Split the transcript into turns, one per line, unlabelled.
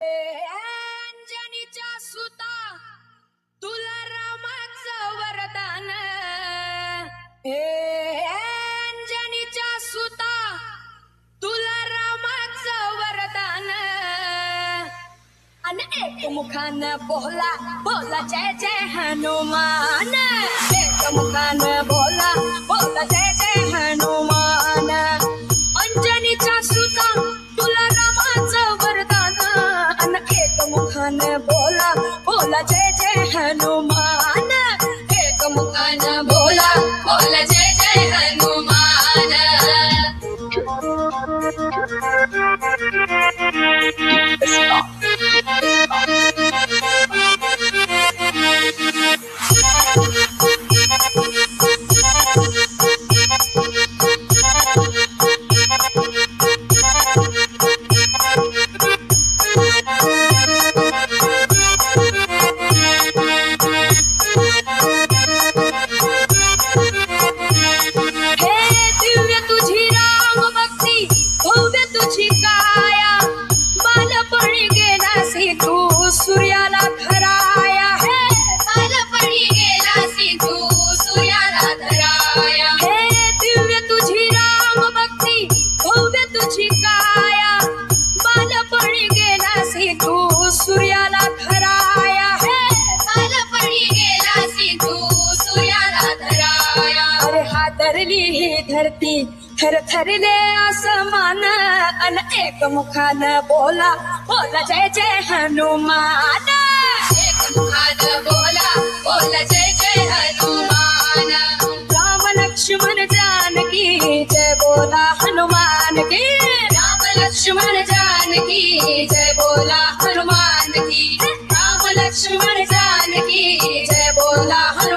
अंजनीच्या सुता तुला रामाचं वरदान. अंजनीच्या सुता तुला रामाचं वरदान. अन एक मुखानं बोला बोला जय जय हनुमान. एक मुखानं बोला बोला जय जय हनुमान. अंजनीच्या सुता तुला रामाचं वरदान. अन एक मुखानं बोला बोला जय जय हनुमान. एक मुखानं बोला बोला जय जय हनुमान. सूर्याला धराया है बालपणी गेलासी तू सूर्याला धराया. हे दिव्य तुझी राम भक्ती भव्य तुझी काया. बालपणी गेलासी तू सूर्याला धराया है बालपणी गेलासी तू सूर्याला धराया. अरे हादरली ही धरती थर थरले आसमान. अन एक मुखानं बोला बोला जय जय हनुमान. एक मुखानं बोला बोला जय जय हनुमान. राम लक्ष्मण जानकी जय बोला हनुमान की. राम लक्ष्मण जानकी जय बोला हनुमान की. राम लक्ष्मण जानकी जय बोला हनुमान.